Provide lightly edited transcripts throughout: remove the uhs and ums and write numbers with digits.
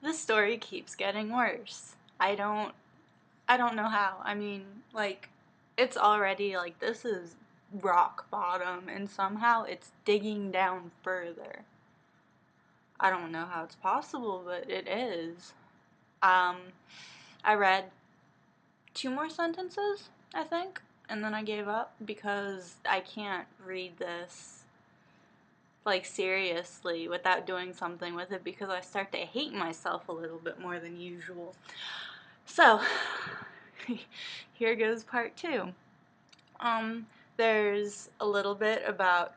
This story keeps getting worse. I don't know how. I mean, like it's already like this is rock bottom and somehow it's digging down further. I don't know how it's possible, but it is. Um I read two more sentences, I think, and then I gave up because I can't read this like seriously without doing something with it because I start to hate myself a little bit more than usual. So, here goes part two. Um, there's a little bit about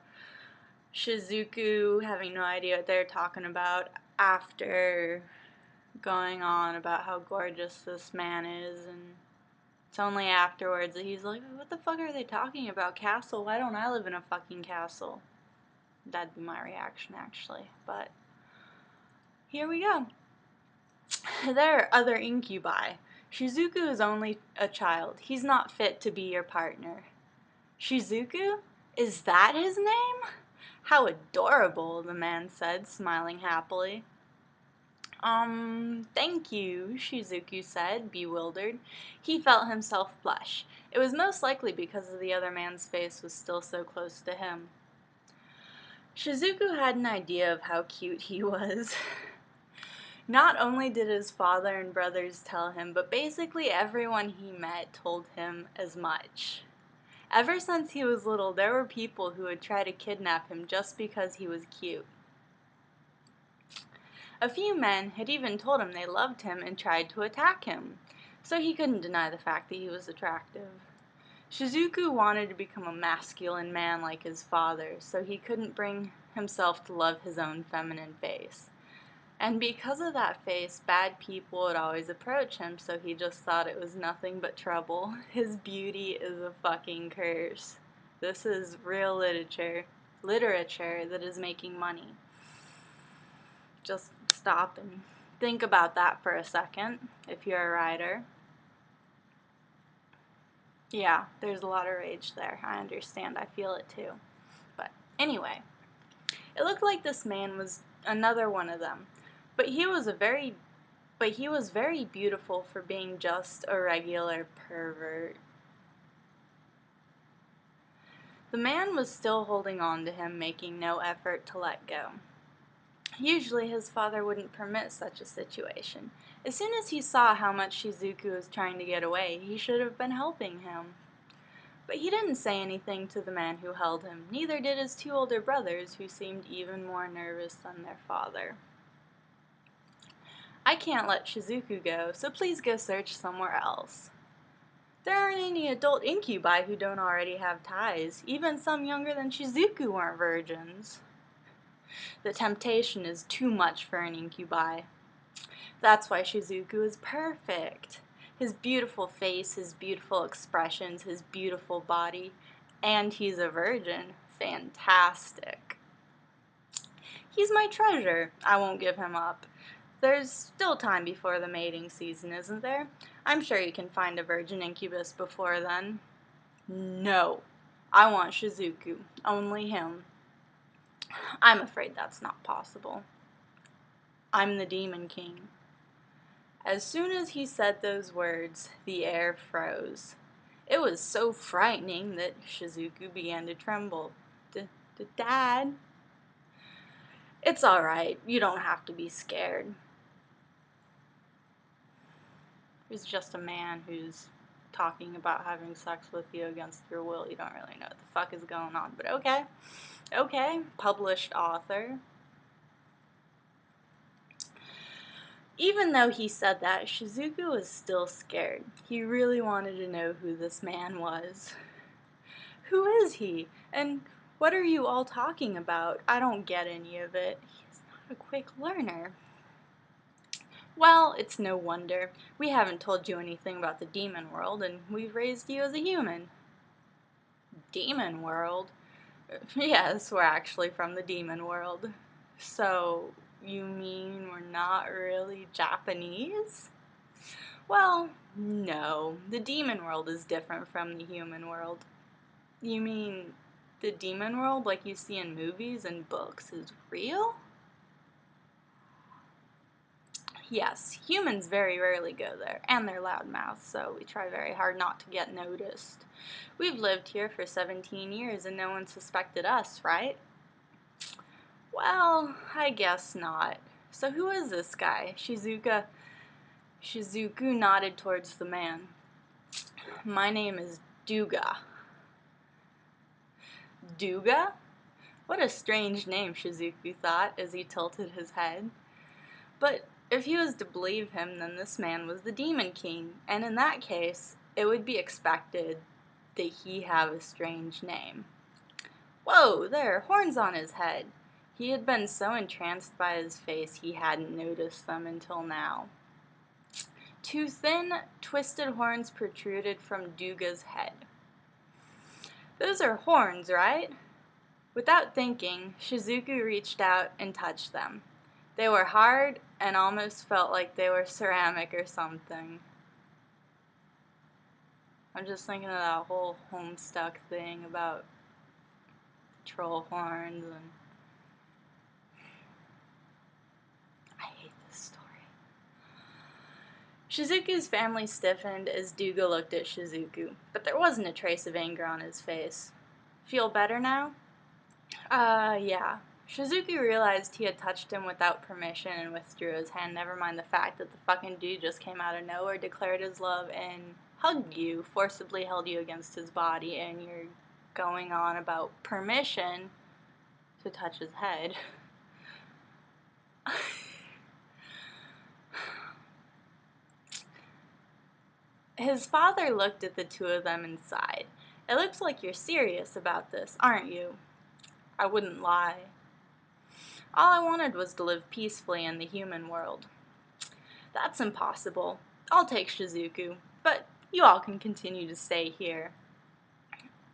Shizuku having no idea what they're talking about after going on about how gorgeous this man is, and it's only afterwards that he's like, what the fuck are they talking about? Castle? Why don't I live in a fucking castle? That'd be my reaction, actually. But here we go. There are other incubi. Shizuku is only a child. He's not fit to be your partner. Shizuku? Is that his name? How adorable, the man said, smiling happily. Thank you, Shizuku said, bewildered. He felt himself blush. It was most likely because the other man's face was still so close to him. Shizuku had an idea of how cute he was. Not only did his father and brothers tell him, but basically everyone he met told him as much. Ever since he was little, there were people who would try to kidnap him just because he was cute. A few men had even told him they loved him and tried to attack him, so he couldn't deny the fact that he was attractive. Shizuku wanted to become a masculine man like his father, so he couldn't bring himself to love his own feminine face. And because of that face, bad people would always approach him, so he just thought it was nothing but trouble. His beauty is a fucking curse. This is real literature that is making money. Just stop and think about that for a second, if you're a writer. Yeah, there's a lot of rage there. I understand. I feel it too. But anyway, it looked like this man was another one of them. But he was very beautiful for being just a regular pervert. The man was still holding on to him, making no effort to let go. Usually his father wouldn't permit such a situation. As soon as he saw how much Shizuku was trying to get away, he should have been helping him. But he didn't say anything to the man who held him, neither did his two older brothers, who seemed even more nervous than their father. I can't let Shizuku go, so please go search somewhere else. There aren't any adult incubi who don't already have ties. Even some younger than Shizuku aren't virgins. The temptation is too much for an incubi. That's why Shizuku is perfect. His beautiful face, his beautiful expressions, his beautiful body, and he's a virgin. Fantastic. He's my treasure. I won't give him up. There's still time before the mating season, isn't there? I'm sure you can find a virgin incubus before then. No. I want Shizuku. Only him. I'm afraid that's not possible. I'm the Demon King. As soon as he said those words, the air froze. It was so frightening that Shizuku began to tremble. Dad? It's alright. You don't have to be scared. He's just a man who's talking about having sex with you against your will. You don't really know what the fuck is going on, but okay. Okay, published author. Even though he said that, Shizuku was still scared. He really wanted to know who this man was. Who is he? And what are you all talking about? I don't get any of it. He's not a quick learner. Well, it's no wonder. We haven't told you anything about the demon world, and we've raised you as a human. Demon world? Yes, we're actually from the demon world. So, you mean we're not really Japanese? Well, no. The demon world is different from the human world. You mean the demon world, like you see in movies and books, is real? Yes, humans very rarely go there, and they're loudmouths, so we try very hard not to get noticed. We've lived here for 17 years and no one suspected us, right? Well, I guess not. So who is this guy? Shizuku nodded towards the man. My name is Duga. Duga? What a strange name, Shizuku thought as he tilted his head. But if he was to believe him, then this man was the Demon King, and in that case, it would be expected that he have a strange name. Whoa, there are horns on his head. He had been so entranced by his face he hadn't noticed them until now. Two thin, twisted horns protruded from Duga's head. Those are horns, right? Without thinking, Shizuku reached out and touched them. They were hard and almost felt like they were ceramic or something. I'm just thinking of that whole Homestuck thing about troll horns, and I hate this story. Shizuku's family stiffened as Duga looked at Shizuku, but there wasn't a trace of anger on his face. Feel better now? Yeah. Shizuku realized he had touched him without permission and withdrew his hand, never mind the fact that the fucking dude just came out of nowhere, declared his love, and hugged you, forcibly held you against his body, and you're going on about permission to touch his head. His father looked at the two of them and sighed. It looks like you're serious about this, aren't you? I wouldn't lie. All I wanted was to live peacefully in the human world. That's impossible. I'll take Shizuku, but you all can continue to stay here.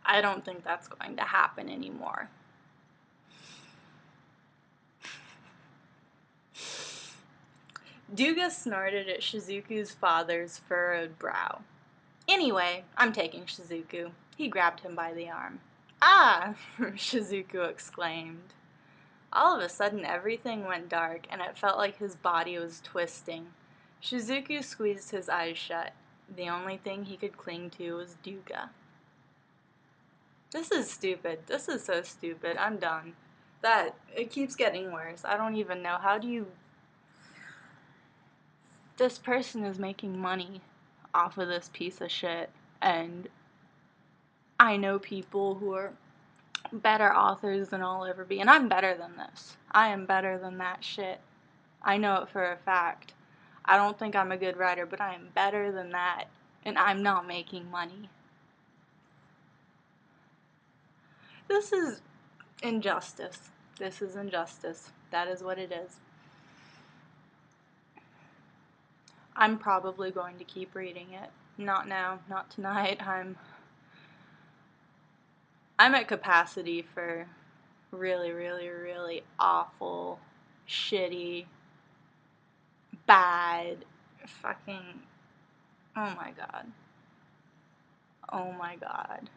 I don't think that's going to happen anymore. Duga snorted at Shizuku's father's furrowed brow. Anyway, I'm taking Shizuku. He grabbed him by the arm. Ah! Shizuku exclaimed. All of a sudden, everything went dark, and it felt like his body was twisting. Shizuku squeezed his eyes shut. The only thing he could cling to was Duga. This is stupid. This is so stupid. I'm done. It keeps getting worse. I don't even know. How do you... This person is making money off of this piece of shit, and I know people who are better authors than I'll ever be, and I'm better than this. I am better than that shit. I know it for a fact. I don't think I'm a good writer, but I am better than that, and I'm not making money. This is injustice. This is injustice. That is what it is. I'm probably going to keep reading it. Not now, not tonight. I'm at capacity for really, really, really awful, shitty, bad, fucking, oh my god. Oh my god.